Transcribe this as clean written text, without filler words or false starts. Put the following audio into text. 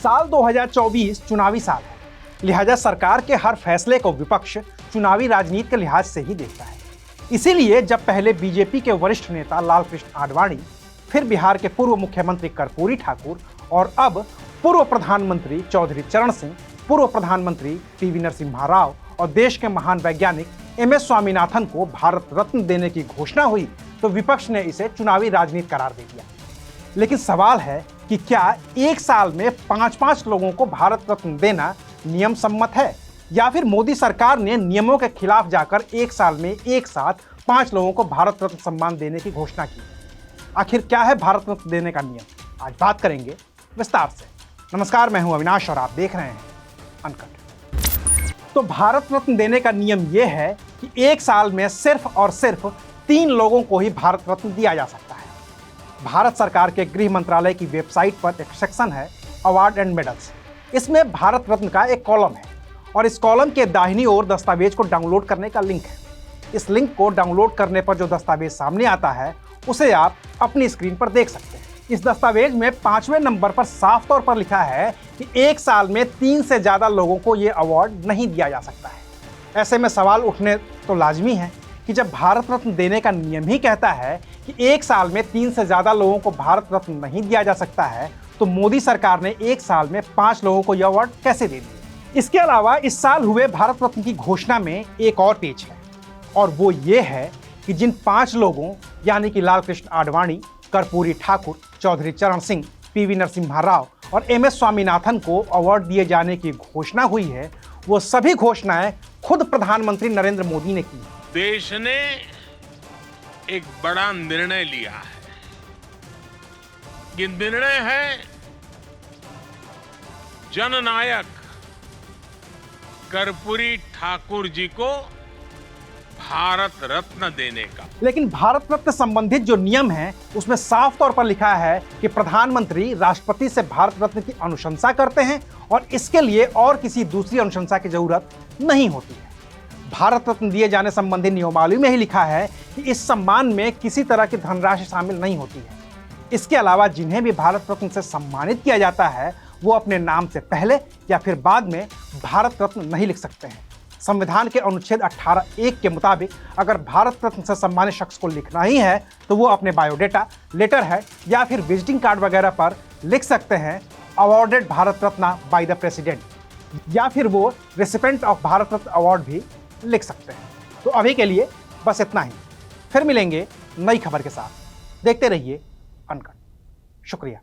साल 2024 चुनावी साल है, लिहाजा सरकार के हर फैसले को विपक्ष चुनावी राजनीति के लिहाज से ही देखता है। इसीलिए जब पहले बीजेपी के वरिष्ठ नेता लालकृष्ण आडवाणी, फिर बिहार के पूर्व मुख्यमंत्री कर्पूरी ठाकुर और अब पूर्व प्रधानमंत्री चौधरी चरण सिंह, पूर्व प्रधानमंत्री पीवी नरसिम्हा राव और देश के महान वैज्ञानिक MS स्वामीनाथन को भारत रत्न देने की घोषणा हुई तो विपक्ष ने इसे चुनावी राजनीति करार दे दिया। लेकिन सवाल है कि क्या एक साल में 5-5 लोगों को भारत रत्न देना नियम सम्मत है, या फिर मोदी सरकार ने नियमों के खिलाफ जाकर एक साल में एक साथ 5 लोगों को भारत रत्न सम्मान देने की घोषणा की। आखिर क्या है भारत रत्न देने का नियम, आज बात करेंगे विस्तार से। नमस्कार, मैं हूं अविनाश और आप देख रहे हैं अनकट। तो भारत रत्न देने का नियम यह है कि एक साल में सिर्फ और सिर्फ 3 लोगों को ही भारत रत्न दिया जा सकता है। भारत सरकार के गृह मंत्रालय की वेबसाइट पर एक सेक्शन है अवार्ड एंड मेडल्स। इसमें भारत रत्न का एक कॉलम है और इस कॉलम के दाहिनी ओर दस्तावेज को डाउनलोड करने का लिंक है। इस लिंक को डाउनलोड करने पर जो दस्तावेज सामने आता है उसे आप अपनी स्क्रीन पर देख सकते हैं। इस दस्तावेज में 5वें नंबर पर साफ तौर पर लिखा है कि एक साल में 3 से ज्यादा लोगों को यह अवार्ड नहीं दिया जा सकता है। ऐसे में सवाल उठने तो लाजमी है कि जब भारत रत्न देने का नियम ही कहता है कि एक साल में 3 से ज्यादा लोगों को भारत रत्न नहीं दिया जा सकता है, तो मोदी सरकार ने एक साल में 5 लोगों को यह अवार्ड कैसे दे दिए। इसके अलावा इस साल हुए भारत रत्न की घोषणा में एक और पेच है और वो ये है कि जिन 5 लोगों यानी कि लालकृष्ण आडवाणी, कर्पूरी ठाकुर, चौधरी चरण सिंह, पीवी नरसिम्हा राव और MS स्वामीनाथन को अवार्ड दिए जाने की घोषणा हुई है, वो सभी घोषणाएं खुद प्रधानमंत्री नरेंद्र मोदी ने की। देश ने एक बड़ा निर्णय लिया है। ये निर्णय है जननायक कर्पूरी ठाकुर जी को भारत रत्न देने का। लेकिन भारत रत्न संबंधित जो नियम है उसमें साफ तौर पर लिखा है कि प्रधानमंत्री राष्ट्रपति से भारत रत्न की अनुशंसा करते हैं और इसके लिए और किसी दूसरी अनुशंसा की जरूरत नहीं होती है। भारत रत्न दिए जाने संबंधी नियमावली में ही लिखा है कि इस सम्मान में किसी तरह की धनराशि शामिल नहीं होती है। इसके अलावा जिन्हें भी भारत रत्न से सम्मानित किया जाता है वो अपने नाम से पहले या फिर बाद में भारत रत्न नहीं लिख सकते हैं। संविधान के अनुच्छेद 18(1) के मुताबिक अगर भारत रत्न से सम्मानित शख्स को लिखना ही है तो वो अपने बायोडेटा, लेटर हेड या फिर विजिटिंग कार्ड वगैरह पर लिख सकते हैं awarded Bharat Ratna by the president, या फिर वो recipient of Bharat Ratna award भी लिख सकते हैं। तो अभी के लिए बस इतना ही, फिर मिलेंगे नई खबर के साथ। देखते रहिए अनकट। शुक्रिया।